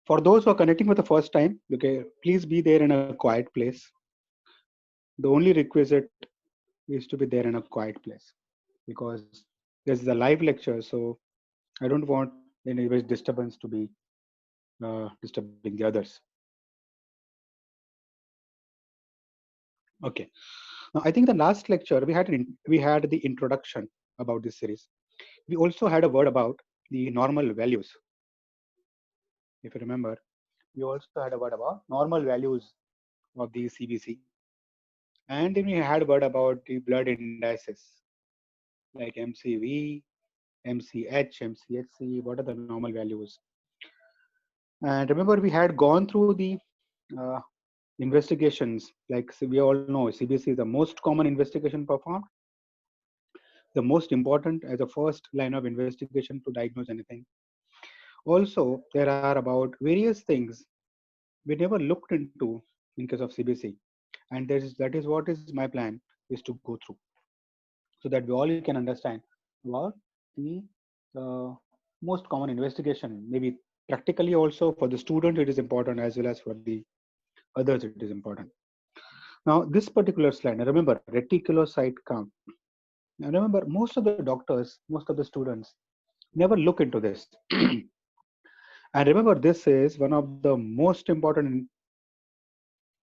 For those who are connecting for the first time, okay, please be there in a quiet place. The only requisite is to be there in a quiet place because this is a live lecture, so I don't want any disturbance to be disturbing the others. Okay. Now, I think the last lecture we had the introduction about this series. We also had a word about the normal values. If you remember, we also had a word about normal values of the CBC, and then we had a word about the blood indices like MCV, MCH, MCHC. What are the normal values? And remember, we had gone through the uh, investigations. Like we all know, CBC is the most common investigation performed, the most important as a first line of investigation to diagnose anything. Also, there are about various things we never looked into in case of CBC, and that is what is my plan is to go through so that we all can understand about the most common investigation. Maybe practically also for the student it is important as well as for the others it is important. Now this particular slide, now remember reticulocyte count. Now remember most of the doctors, most of the students never look into this. And remember, this is one of the most important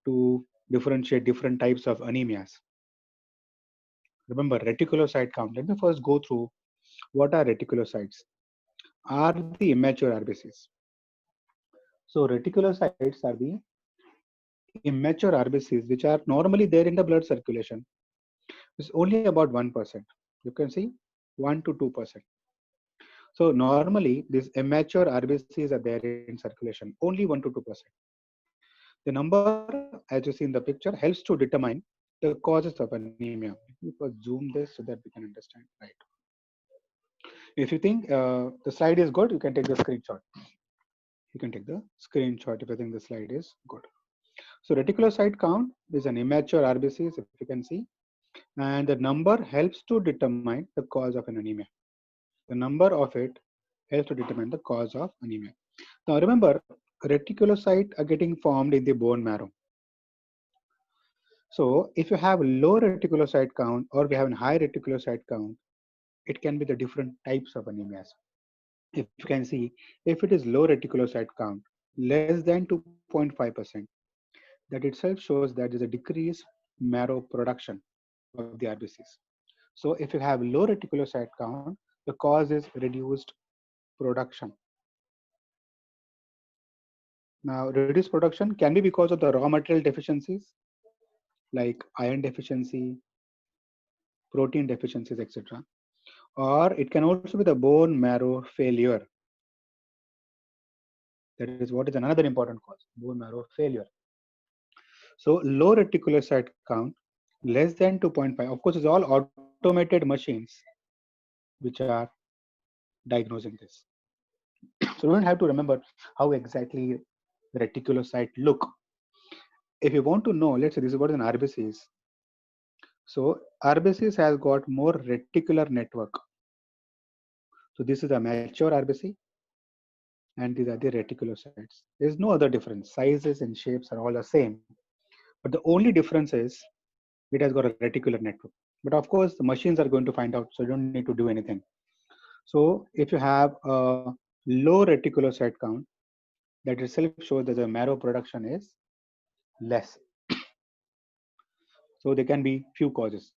to differentiate different types of anemias. Remember, reticulocyte count. Let me first go through what are reticulocytes. Are the immature RBCs. So reticulocytes are the immature RBCs which are normally there in the blood circulation. It's only about 1%. You can see 1 to 2%. So normally these immature RBCs are there in circulation, only 1 to 2%. The number, as you see in the picture, helps to determine the causes of anemia. Let me first zoom this so that we can understand. Right. If you think the slide is good, you can take the screenshot. You can take the screenshot if you think the slide is good. So reticulocyte count is an immature RBCs, if you can see, and the number helps to determine the cause of an anemia. The number of it helps to determine the cause of anemia. Now remember, reticulocytes are getting formed in the bone marrow. So if you have low reticulocyte count or we have a high reticulocyte count, it can be the different types of anemias. If you can see, if it is low reticulocyte count, less than 2.5%, that itself shows that there is a decreased marrow production of the RBCs. So if you have low reticulocyte count, the cause is reduced production. Now, reduced production can be because of the raw material deficiencies like iron deficiency, protein deficiencies, etc. Or it can also be the bone marrow failure. That is what is another important cause, bone marrow failure. So low reticulocyte count, less than 2.5. Of course, it's all automated machines which are diagnosing this. So we don't have to remember how exactly the reticulocyte look. If you want to know, let's say this is what an RBC is. So RBCs has got more reticular network. So this is a mature RBC and these are the reticulocytes. There's no other difference. Sizes and shapes are all the same. But the only difference is it has got a reticular network. But of course, the machines are going to find out, so you don't need to do anything. So if you have a low reticulocyte count, that itself shows that the marrow production is less. So there can be few causes.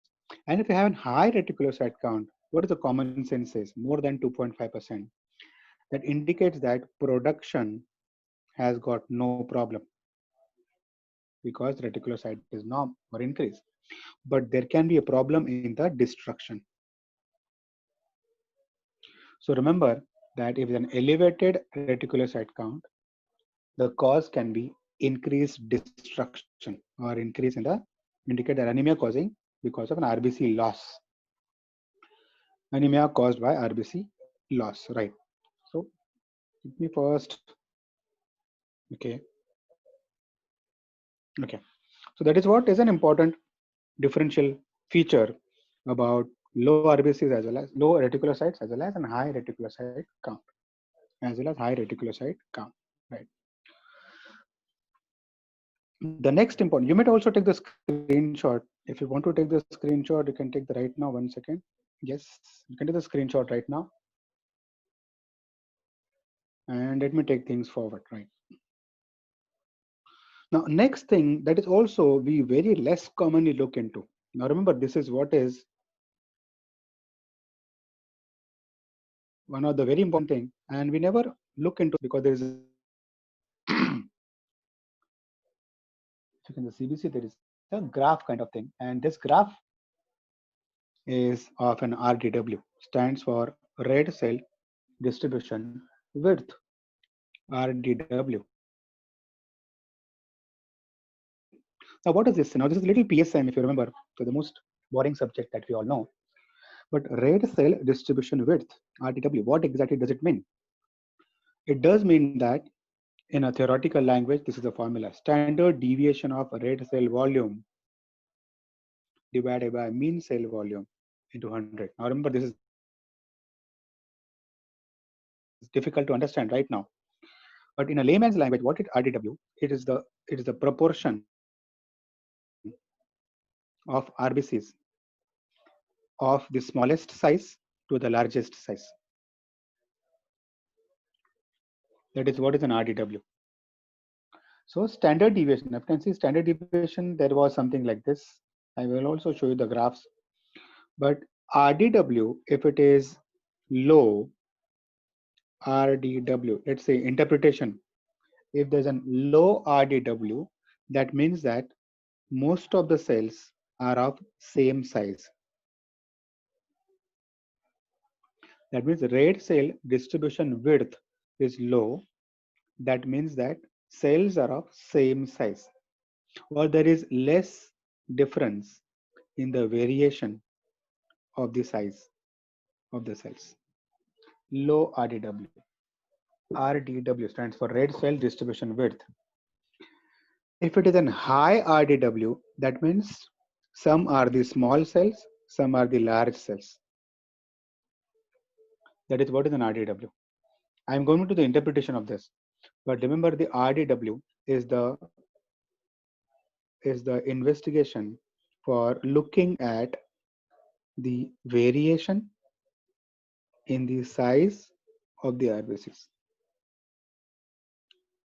And if you have a high reticulocyte count, what is the common sense is? More than 2.5%. That indicates that production has got no problem because reticulocyte is norm or increase. But there can be a problem in the destruction. So remember that if an elevated reticulocyte count, the cause can be increased destruction or increase in the indicate that anemia causing because of an RBC loss. Anemia caused by RBC loss, right? So let me first, okay. Okay, so that is what is an important differential feature about low RBCs as well as low reticulocytes as well as an high reticulocyte count as well as high reticulocyte count, right? The next important, you might also take the screenshot. If you want to take the screenshot, you can take the right now. 1 second. Yes, you can take the screenshot right now. And let me take things forward, right? Now, next thing that is also we very less commonly look into. Now, remember, this is what is one of the very important thing, and we never look into because there is a in the CBC there is a graph kind of thing, and this graph is of an RDW, stands for red cell distribution width, RDW. Now, what is this? Now, this is a little PSM, if you remember, so the most boring subject that we all know. But red cell distribution width, RDW, what exactly does it mean? It does mean that in a theoretical language, this is a formula: standard deviation of red cell volume divided by mean cell volume into 100. Now, remember, this is difficult to understand right now. But in a layman's language, what is RDW? It is the proportion of RBCs of the smallest size to the largest size. That is what is an RDW. So standard deviation, you can see standard deviation, there was something like this. I will also show you the graphs. But RDW, if it is low, RDW, let's say interpretation, if there's a low RDW, that means that most of the cells are of same size. That means red cell distribution width is low. That means that cells are of same size, or there is less difference in the variation of the size of the cells. Low RDW. RDW stands for red cell distribution width. If it is a high RDW, that means some are the small cells, some are the large cells. That is what is an RDW. I am going to the interpretation of this, but remember the RDW is the investigation for looking at the variation in the size of the RBCs.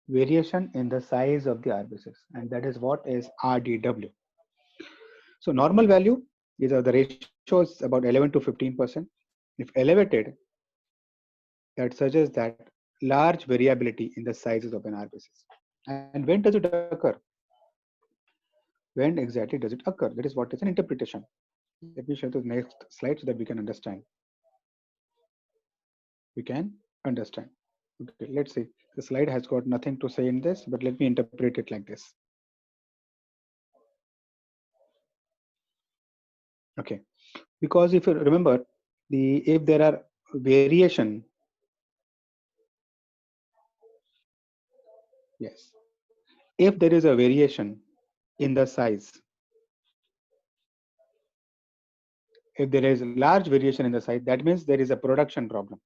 Variation in the size of the RBCs, and that is what is RDW. So normal value is the ratio is about 11 to 15%. If elevated, that suggests that large variability in the sizes of an RBCs. And when does it occur? When exactly does it occur? That is what is an interpretation. Let me show the next slide so that we can understand. Okay, let's see. The slide has got nothing to say in this, but let me interpret it like this. Okay, because if you remember, if there are variation, yes, if there is a variation in the size, if there is large variation in the size, that means there is a production problem,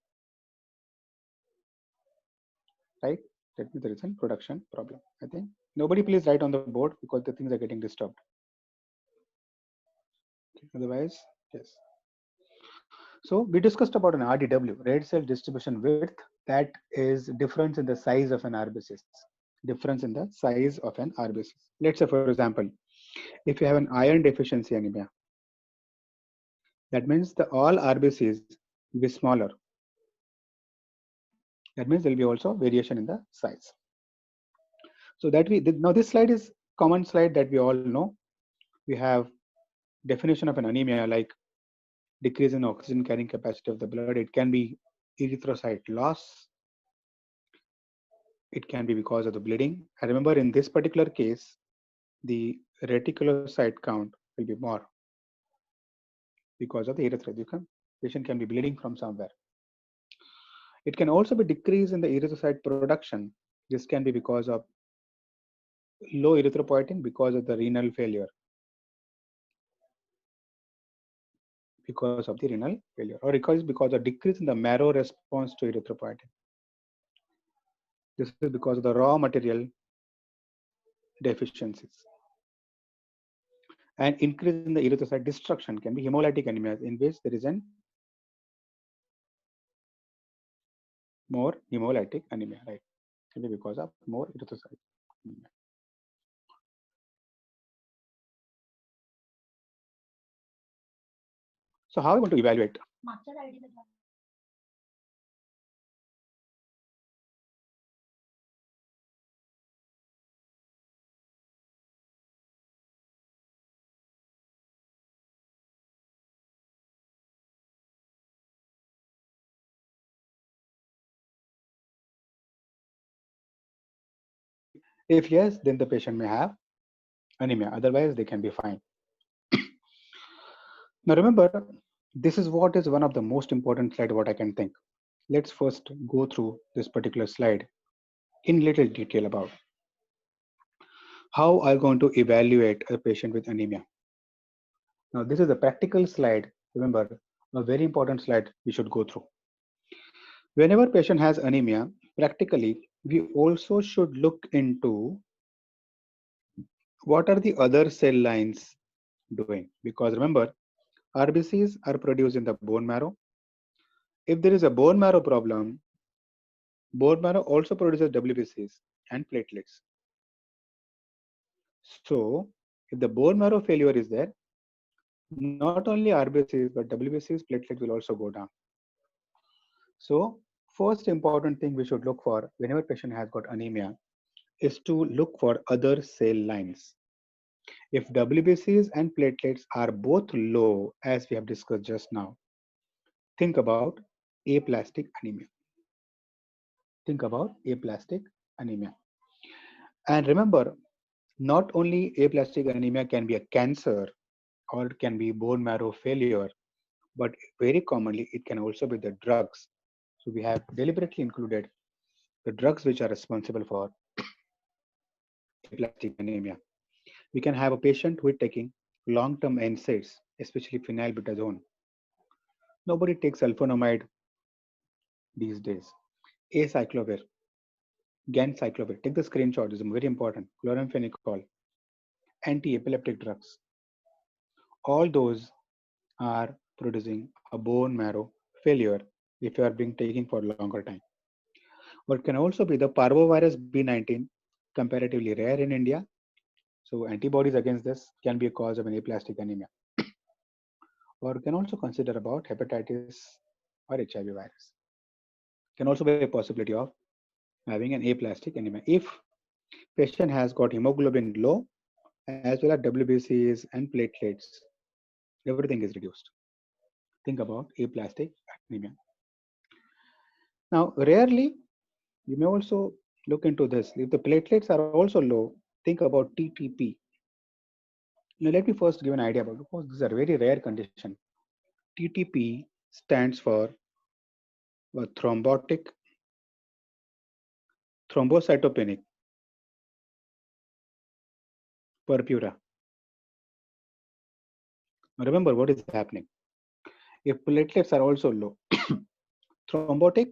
right? That means there is a production problem. I think nobody please write on the board because the things are getting disturbed. Otherwise, yes. So we discussed about an RDW, red cell distribution width, that is difference in the size of an RBCs. Difference in the size of an RBCs. Let's say, for example, if you have an iron deficiency anemia, that means the all RBCs will be smaller. That means there will be also variation in the size. So that now this slide is common slide that we all know. We have definition of an anemia like decrease in oxygen carrying capacity of the blood. It can be erythrocyte loss. It can be because of the bleeding. I remember in this particular case, the reticulocyte count will be more because of the erythrocyte. Patient can be bleeding from somewhere. It can also be decrease in the erythrocyte production. This can be because of low erythropoietin because of the renal failure. Because of the renal failure, or because of decrease in the marrow response to erythropoietin. This is because of the raw material deficiencies. And increase in the erythrocyte destruction can be hemolytic anemia, in which there is an more hemolytic anemia, right? Maybe because of more erythrocyte anemia. So how are we going to evaluate? If yes, then the patient may have anemia. Otherwise, they can be fine. Now remember, this is what is one of the most important slide what I can think. Let's first go through this particular slide in little detail about how I'm going to evaluate a patient with anemia. Now this is a practical slide. Remember, a very important slide we should go through. Whenever patient has anemia, practically, we also should look into what are the other cell lines doing. Because remember, RBCs are produced in the bone marrow. If there is a bone marrow problem, bone marrow also produces WBCs and platelets. So if the bone marrow failure is there, not only RBCs, but WBCs, platelets will also go down. So first important thing we should look for whenever patient has got anemia is to look for other cell lines. If WBCs and platelets are both low, as we have discussed just now, think about aplastic anemia. Think about aplastic anemia. And remember, not only aplastic anemia can be a cancer or it can be bone marrow failure, but very commonly it can also be the drugs. So we have deliberately included the drugs which are responsible for aplastic anemia. We can have a patient who is taking long-term NSAIDs, especially phenylbutazone. Nobody takes sulfonamide these days. Acyclovir, ganciclovir. Take the screenshot. This is very important. Chloramphenicol, anti-epileptic drugs. All those are producing a bone marrow failure if you are being taken for a longer time. What can also be the parvovirus B19, comparatively rare in India. So antibodies against this can be a cause of an aplastic anemia. Or can also consider about hepatitis or HIV virus. Can also be a possibility of having an aplastic anemia. If patient has got hemoglobin low, as well as WBCs and platelets, everything is reduced. Think about aplastic anemia. Now, rarely, you may also look into this. If the platelets are also low, think about TTP. Now, let me first give an idea about, because these are very rare condition. TTP stands for thrombotic, thrombocytopenic purpura. Now, remember what is happening. If platelets are also low, thrombotic,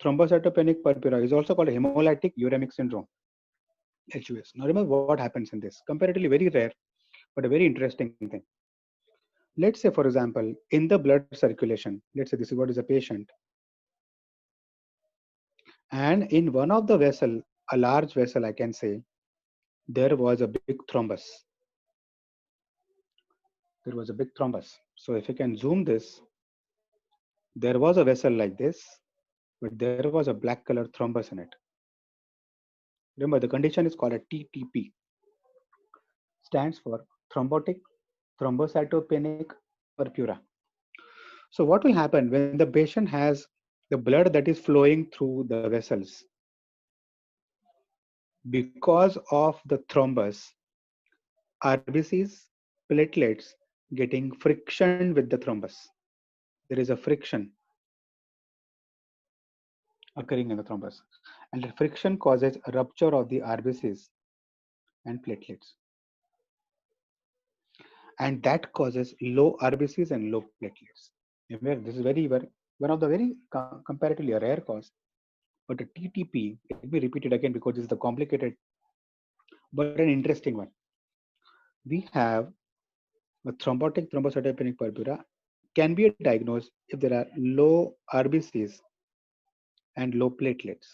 thrombocytopenic purpura is also called hemolytic uremic syndrome, HUS. Now, remember what happens in this. Comparatively very rare, but a very interesting thing. Let's say, for example, in the blood circulation, let's say this is what is a patient, and in one of the vessel, a large vessel, I can say, there was a big thrombus. There was a big thrombus. So if you can zoom this, there was a vessel like this, but there was a black color thrombus in it. Remember, the condition is called a TTP. Stands for thrombotic, thrombocytopenic purpura. So what will happen when the patient has the blood that is flowing through the vessels? Because of the thrombus, RBCs, platelets getting friction with the thrombus. There is a friction occurring in the thrombus, and the friction causes a rupture of the RBCs and platelets, and that causes low RBCs and low platelets. This is very one of the very comparatively a rare cause, but a TTP. Let me repeat it again because this is the complicated but an interesting one. We have a thrombotic thrombocytopenic purpura can be diagnosed if there are low RBCs and low platelets.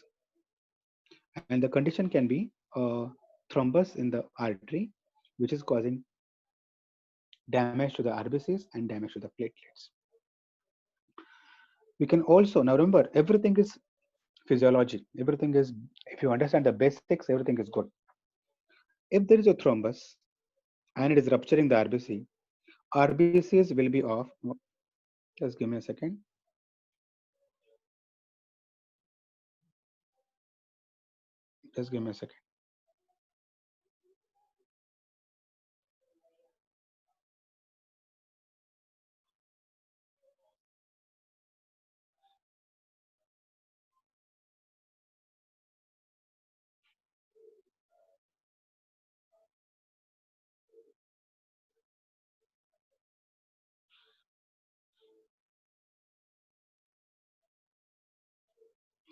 And the condition can be a thrombus in the artery, which is causing damage to the RBCs and damage to the platelets. We can also, now remember, everything is physiology. Everything is, if you understand the basics, everything is good. If there is a thrombus and it is rupturing the RBC, RBCs will be off. Just give me a second. Just give me a second.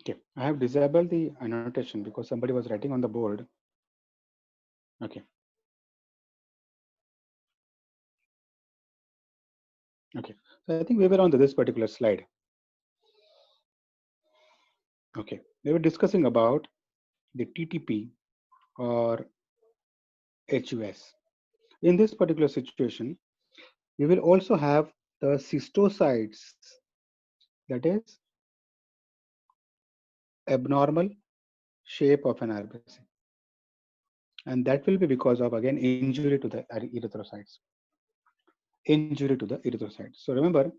Okay, I have disabled the annotation because somebody was writing on the board. Okay. Okay. So I think we were on to this particular slide. Okay. We were discussing about the TTP or HUS. In this particular situation, we will also have the cystocytes, that is abnormal shape of an RBC. And that will be because of, again, injury to the erythrocytes. Injury to the erythrocytes. So remember,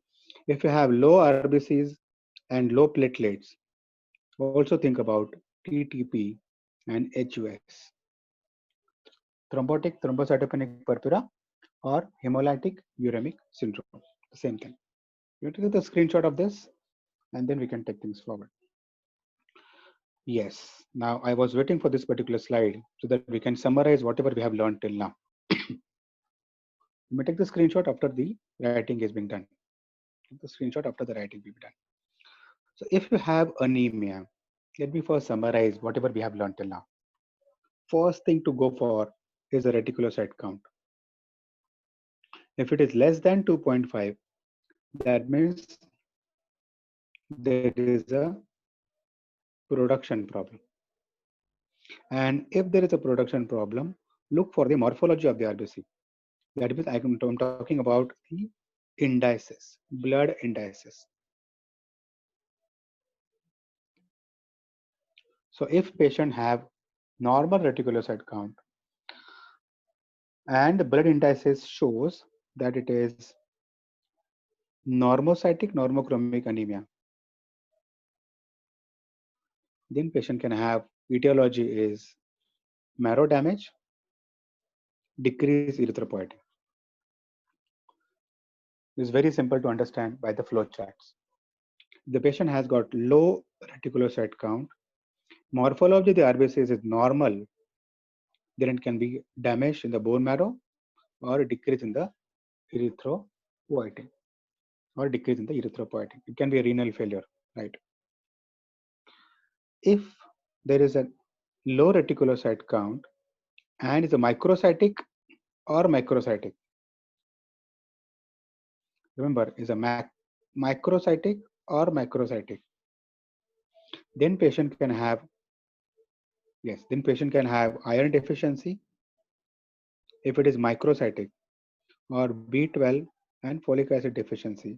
if you have low RBCs and low platelets, also think about TTP and HUS. Thrombotic thrombocytopenic purpura or hemolytic uremic syndrome. The same thing. You take the screenshot of this and then we can take things forward. Yes. Now I was waiting for this particular slide so that we can summarize whatever we have learned till now. You may take the screenshot after the writing is being done. Take the screenshot after the writing will be done. So if you have anemia, let me first summarize whatever we have learned till now. First thing to go for is the reticulocyte count. If it is less than 2.5, that means there is a production problem. And if there is a production problem, look for the morphology of the RBC. That means I'm talking about the indices, blood indices. So if patient have normal reticulocyte count and the blood indices shows that it is normocytic normochromic anemia, then patient can have etiology is marrow damage, decreased erythropoietin. It's very simple to understand by the flow charts. The patient has got low reticulocyte count, morphology of the RBCs is normal, then it can be damage in the bone marrow or decrease in the erythropoietin or decrease in the erythropoietin. It can be a renal failure, right? If there is a low reticulocyte count and is a microcytic or macrocytic, remember is a microcytic or macrocytic, then patient can have, yes, then patient can have iron deficiency if it is microcytic, or B12 and folic acid deficiency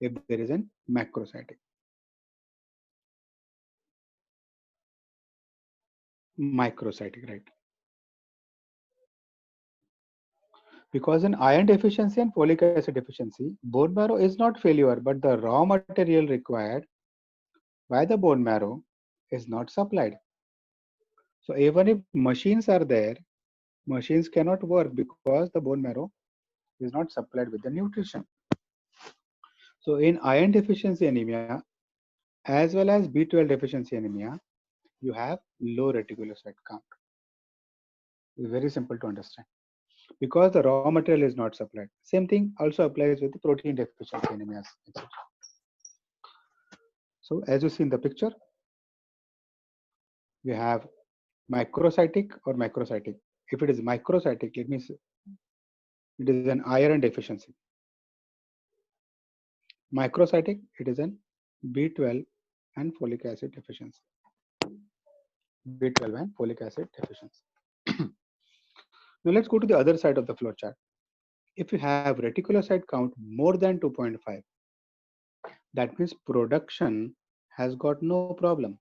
if there is an macrocytic. Microcytic, right? Because in iron deficiency and folic acid deficiency, bone marrow is not failure, but the raw material required by the bone marrow is not supplied. So even if machines are there, machines cannot work because the bone marrow is not supplied with the nutrition. So in iron deficiency anemia, as well as B12 deficiency anemia, you have low reticulocyte count. It's very simple to understand because the raw material is not supplied. Same thing also applies with the protein deficiency anemias, etc. So as you see in the picture, we have microcytic or macrocytic. If it is microcytic, it means it is an iron deficiency. Macrocytic, it is an B12 and folic acid deficiency. B12 and folic acid deficiency. Now let's go to the other side of the flow chart. If you have reticulocyte count more than 2.5, that means production has got no problem.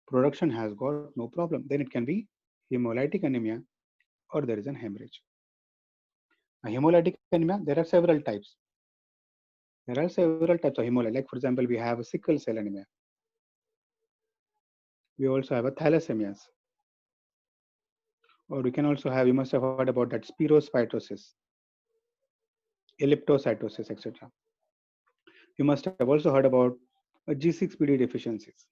Production has got no problem. Then it can be hemolytic anemia or there is an hemorrhage. A hemolytic anemia, there are several types. There are several types of hemolytic. Like for example, we have a sickle cell anemia. We also have a thalassemias. Or we can also have, you must have heard about that spherocytosis, elliptocytosis, etc. You must have also heard about G6PD deficiencies.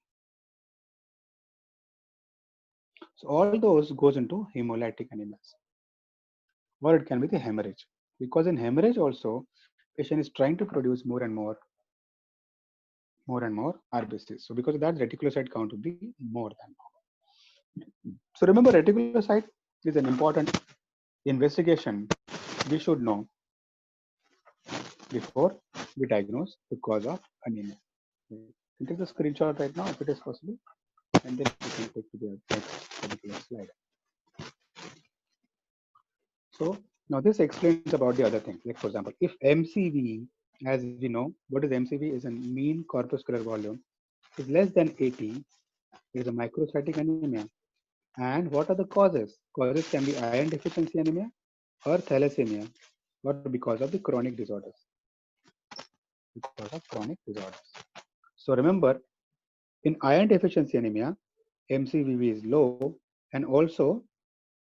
So all those goes into hemolytic anemias. Or it can be the hemorrhage. Because in hemorrhage also, patient is trying to produce more and more RBCs. So because of that, reticulocyte count would be more than normal. So remember, reticulocyte is an important investigation we should know before we diagnose the cause of anemia. You can take the screenshot right now if it is possible, and then we can take to the next particular slide. So now this explains about the other thing. Like for example, if MCV, as we know, what is MCV is a mean corpuscular volume, is less than 80, it is a microcytic anemia. And what are the causes? Causes can be iron deficiency anemia or thalassemia, or because of the chronic disorders. Because of chronic disorders. So remember, in iron deficiency anemia, MCVV is low, and also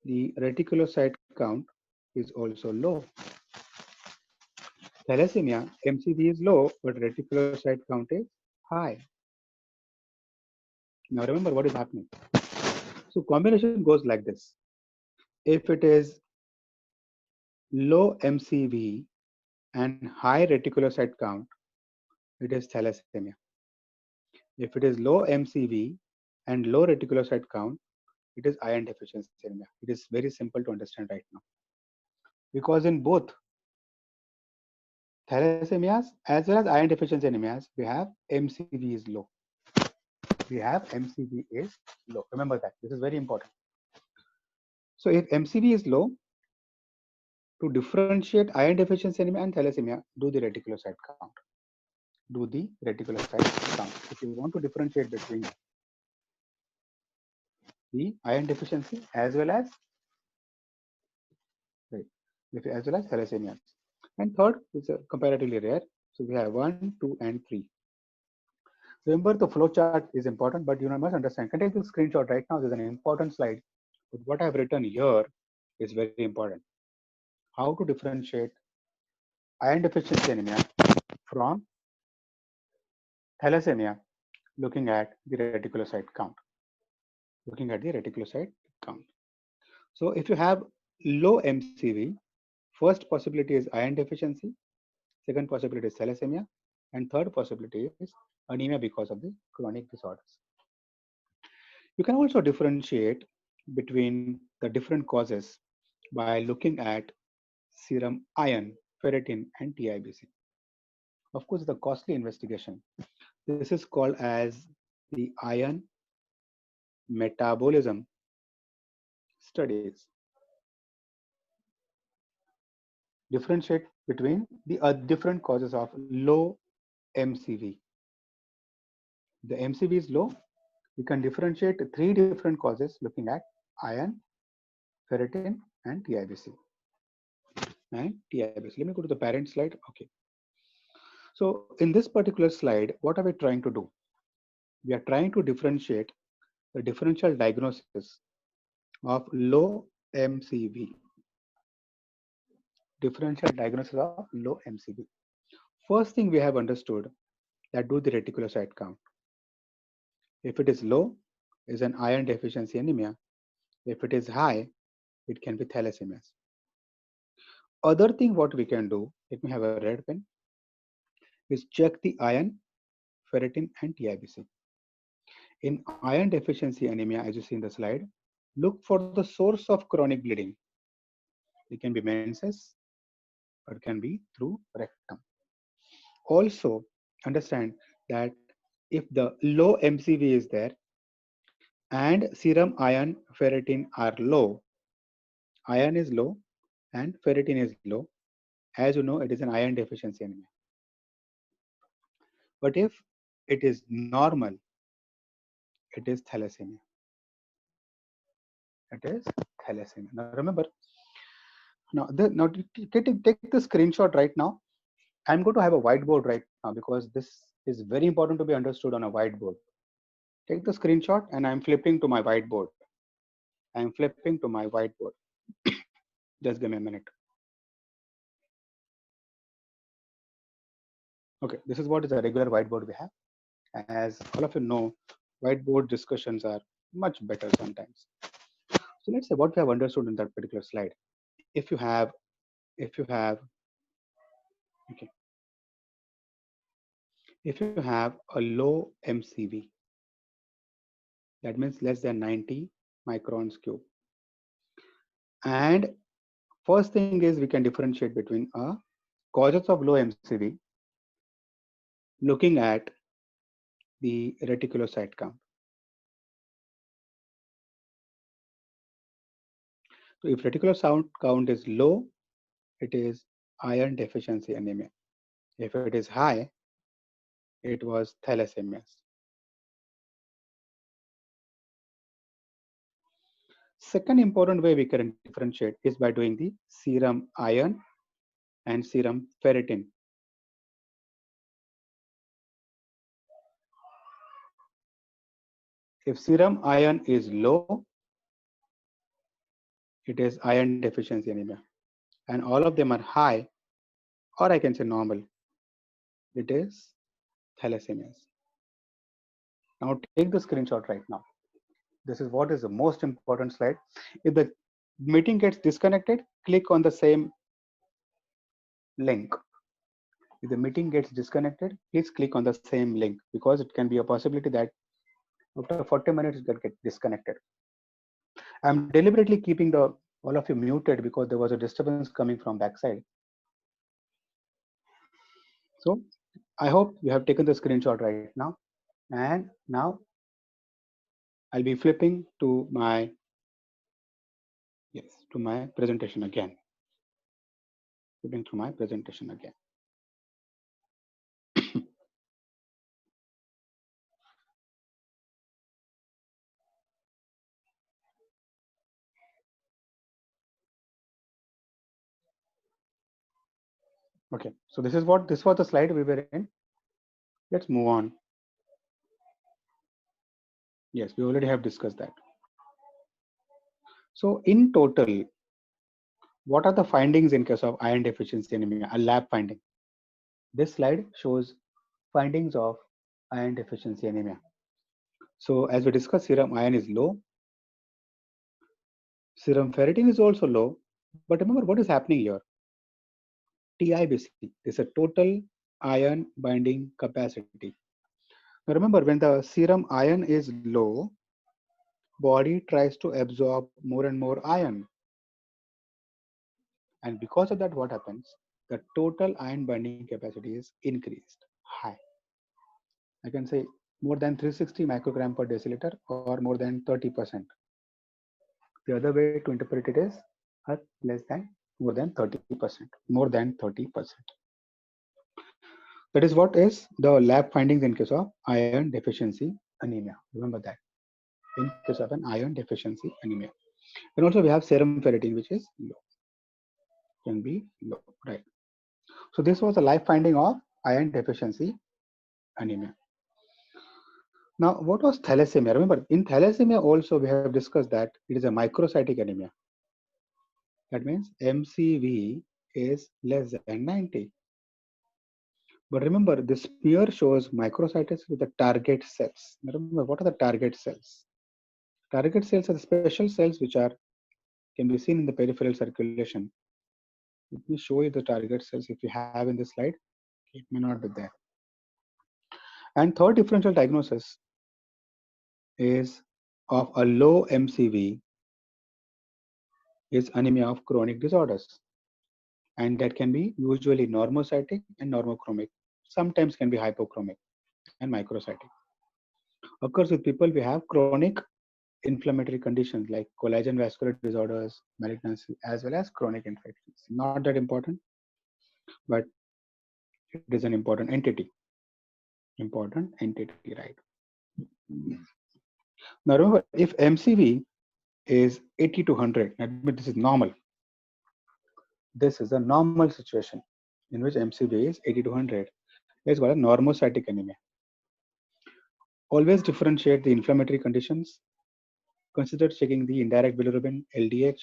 the reticulocyte count is also low. Thalassemia, MCV is low, but reticulocyte count is high. Now remember what is happening. So combination goes like this. If it is low MCV and high reticulocyte count, it is thalassemia. If it is low MCV and low reticulocyte count, it is iron deficiency anemia. It is very simple to understand right now. Because in both thalassemias as well as iron deficiency anemias, we have MCV is low. We have MCV is low. Remember that. This is very important. So if MCV is low, to differentiate iron deficiency anemia and thalassemia, do the reticulocyte count. Do the reticulocyte count. If you want to differentiate between the iron deficiency as well as thalassemia. And third is comparatively rare. So we have 1, 2, and 3. Remember, the flow chart is important, but you must understand. Can I take the screenshot right now? There's an important slide. But what I've written here is very important. How to differentiate iron deficiency anemia from thalassemia, looking at the reticulocyte count. Looking at the reticulocyte count. So if you have low MCV, first possibility is iron deficiency, second possibility is thalassemia, and third possibility is anemia because of the chronic disorders. You can also differentiate between the different causes by looking at serum iron, ferritin, and TIBC. Of course, the costly investigation. This is called as the iron metabolism studies. Differentiate between the different causes of low MCV. The MCV is low. We can differentiate 3 different causes looking at iron, ferritin, and TIBC. Let me go to the parent slide. Okay. So in this particular slide, what are we trying to do? We are trying to differentiate the differential diagnosis of low MCV. Differential diagnosis of low MCV. First thing we have understood that do the reticulocyte count. If it is low, is an iron deficiency anemia. If it is high, it can be thalassemias. Other thing what we can do, let me have a red pen, is check the iron, ferritin, and TIBC. In iron deficiency anemia, as you see in the slide, look for the source of chronic bleeding. It can be menses or it can be through rectum. Also, understand that if the low MCV is there and serum iron ferritin are low, iron is low and ferritin is low. As you know, it is an iron deficiency anemia. But if it is normal, it is thalassemia. It is thalassemia. Now remember, take the screenshot right now. I'm going to have a whiteboard right now because this is very important to be understood on a whiteboard. Take the screenshot and I'm flipping to my whiteboard. I'm flipping to my whiteboard. Just give me a minute. Okay, this is what is a regular whiteboard we have. As all of you know, whiteboard discussions are much better sometimes. So let's say what we have understood in that particular slide. If you have, okay, if you have a low MCV, that means less than 90 microns cube. And first thing is we can differentiate between causes of low MCV looking at the reticulocyte count. So if reticulocyte count is low, it is iron deficiency anemia. If it is high, it was thalassemia. Second important way we can differentiate is by doing the serum iron and serum ferritin. If serum iron is low, it is iron deficiency anemia. And all of them are high, or I can say normal, it is thalassemia. Now take the screenshot right now. This is what is the most important slide. If the meeting gets disconnected, click on the same link. If the meeting gets disconnected, please click on the same link because it can be a possibility that after 40 minutes it will get disconnected. I'm deliberately keeping all of you muted because there was a disturbance coming from backside. So I hope you have taken the screenshot right now. And now I'll be flipping to my presentation again. Flipping to my presentation again. Okay, so this was the slide we were in. Let's move on. Yes, we already have discussed that. So in total, what are the findings in case of iron deficiency anemia, a lab finding? This slide shows findings of iron deficiency anemia. So as we discussed, serum iron is low. Serum ferritin is also low. But remember what is happening here? TIBC is a total iron binding capacity. Now remember, when the serum iron is low, body tries to absorb more and more iron. And because of that, what happens? The total iron binding capacity is increased, high. I can say more than 360 microgram per deciliter or more than 30%. The other way to interpret it is less than more than 30%, more than 30%. That is what is the lab findings in case of iron deficiency anemia. Remember that in case of an iron deficiency anemia. And also we have serum ferritin, which is low, can be low, right? So this was a lab finding of iron deficiency anemia. Now, what was thalassemia? Remember, in thalassemia also we have discussed that it is a microcytic anemia. That means MCV is less than 90. But remember, this smear shows microcytes with the target cells. Remember, what are the target cells? Target cells are the special cells which can be seen in the peripheral circulation. Let me show you the target cells if you have in this slide. It may not be there. And third differential diagnosis is of a low MCV is anemia of chronic disorders, and that can be usually normocytic and normochromic. Sometimes can be hypochromic and microcytic. Occurs with people we have chronic inflammatory conditions like collagen vascular disorders, malignancy, as well as chronic infections. Not that important, but it is an important entity, right? Now remember, if MCV is 80 to 100, that means this is normal. This is a normal situation in which MCV is 80 to 100. It's called a normocytic anemia. Always differentiate the inflammatory conditions. Consider checking the indirect bilirubin, LDH,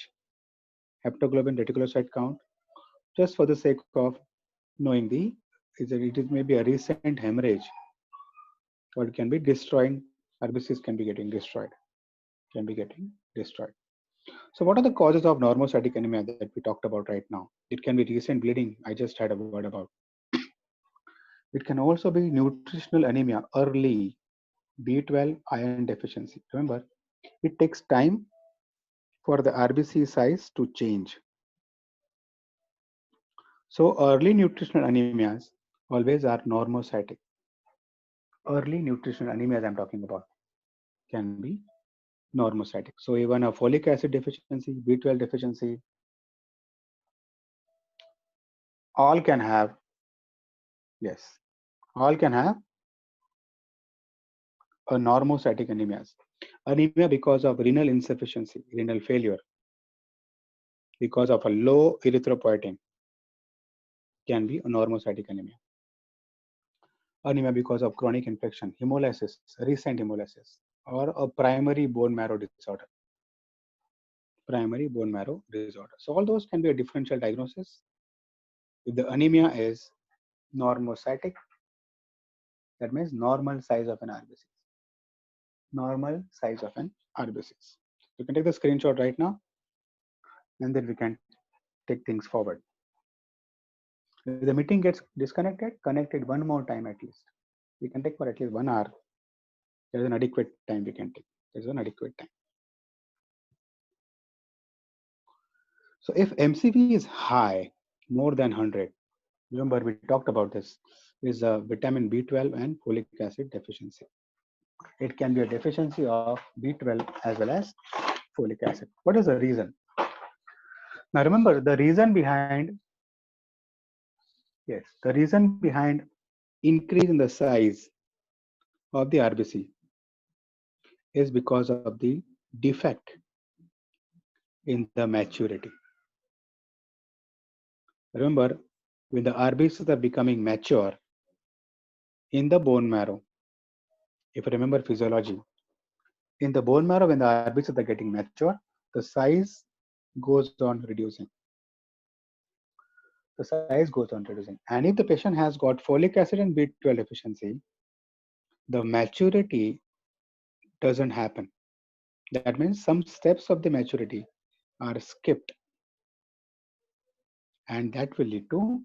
haptoglobin reticulocyte count, just for the sake of knowing the it may be a recent hemorrhage, or it can be destroying. RBCs can be getting destroyed. So what are the causes of normocytic anemia that we talked about right now? It can be recent bleeding. I just had a word about. It can also be nutritional anemia, early B12 iron deficiency. Remember, it takes time for the RBC size to change. So early nutritional anemias always are normocytic. Early nutritional anemias I'm talking about can be normocytic. So even a folic acid deficiency, B12 deficiency, all can have, yes, all can have a normocytic anemias. Anemia because of renal insufficiency, renal failure, because of a low erythropoietin can be a normocytic anemia. Anemia because of chronic infection, hemolysis, recent hemolysis, or a primary bone marrow disorder. Primary bone marrow disorder. So all those can be a differential diagnosis. If the anemia is normocytic, that means normal size of an RBC. Normal size of an RBC. You can take the screenshot right now, and then we can take things forward. If the meeting gets disconnected, connect it one more time at least. We can take for at least 1 hour. There is an adequate time we can take. There is an adequate time. So if MCV is high, more than 100, remember we talked about this, is a vitamin B12 and folic acid deficiency. It can be a deficiency of B12 as well as folic acid. What is the reason? Now remember, the reason behind, yes, the reason behind increase in the size of the RBC is because of the defect in the maturity. Remember, when the RBCs are becoming mature in the bone marrow, if you remember physiology, in the bone marrow, when the RBCs are getting mature, the size goes on reducing. The size goes on reducing. And if the patient has got folic acid and B12 deficiency, the maturity doesn't happen. That means some steps of the maturity are skipped, and that will lead to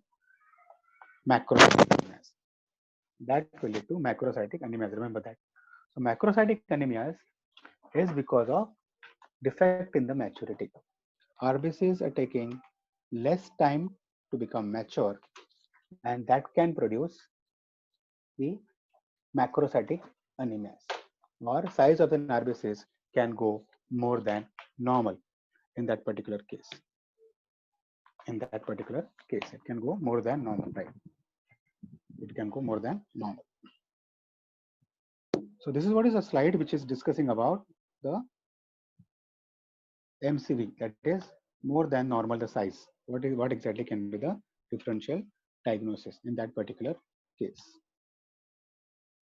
macrocytic anemias. That will lead to macrocytic anemias. Remember that. So macrocytic anemias is because of defect in the maturity. RBCs are taking less time to become mature, and that can produce the macrocytic anemias, or size of the RBCs can go more than normal in that particular case. In that particular case, it can go more than normal, right? It can go more than normal. So this is what is a slide which is discussing about the MCV, that is more than normal the size. What exactly can be the differential diagnosis in that particular case?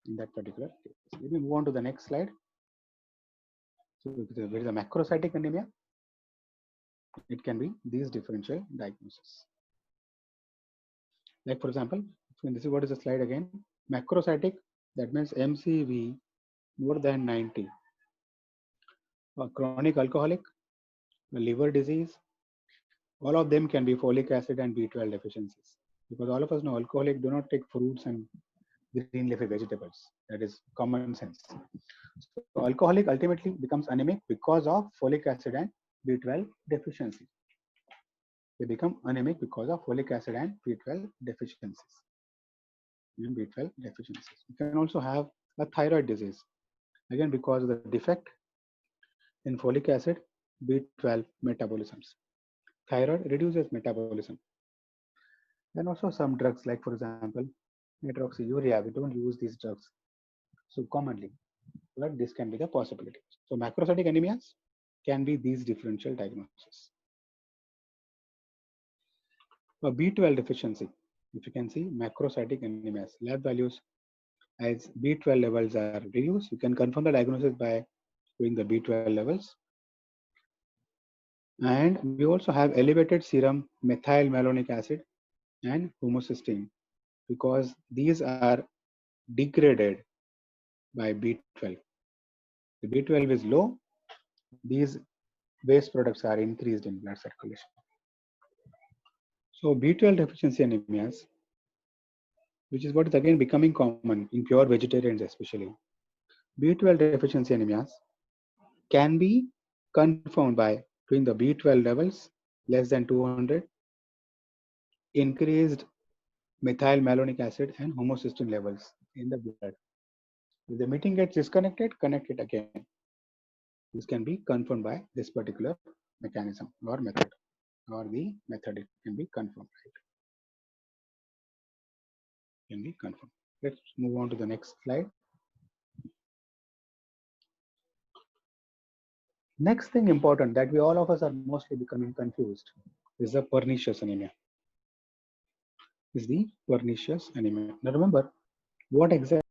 In that particular case. Let me move on to the next slide. So there is a macrocytic anemia. It can be these differential diagnoses. Like for example, this is what is the slide again. Macrocytic, that means MCV more than 90. A chronic alcoholic, a liver disease, all of them can be folic acid and B12 deficiencies. Because all of us know alcoholic do not take fruits and green leafy vegetables. That is common sense. So alcoholic ultimately becomes anemic because of folic acid and B12 deficiency. They become anemic because of folic acid and B12 deficiencies. And B12 deficiencies. You can also have a thyroid disease. Again, because of the defect in folic acid, B12 metabolisms. Thyroid reduces metabolism. Then also some drugs like, for example, hydroxyurea. We don't use these drugs so commonly, but this can be the possibility. So macrocytic anemias can be these differential diagnoses. A B12 deficiency, if you can see macrocytic anemias, lab values as B12 levels are reduced, you can confirm the diagnosis by doing the B12 levels. And we also have elevated serum methylmalonic acid and homocysteine because these are degraded by B12. The B12 is low, these waste products are increased in blood circulation. So B12 deficiency anemias, which is what is again becoming common in pure vegetarians especially. B12 deficiency anemias can be confirmed by doing the B12 levels less than 200, increased methylmalonic acid and homocysteine levels in the blood. If the meeting gets disconnected, connect it again. This can be confirmed by this particular mechanism or method, or the method it can be confirmed. Right? Can be confirmed. Let's move on to the next slide. Next thing important that we all of us are mostly becoming confused is the pernicious anemia. Is the pernicious anemia. Now remember what exactly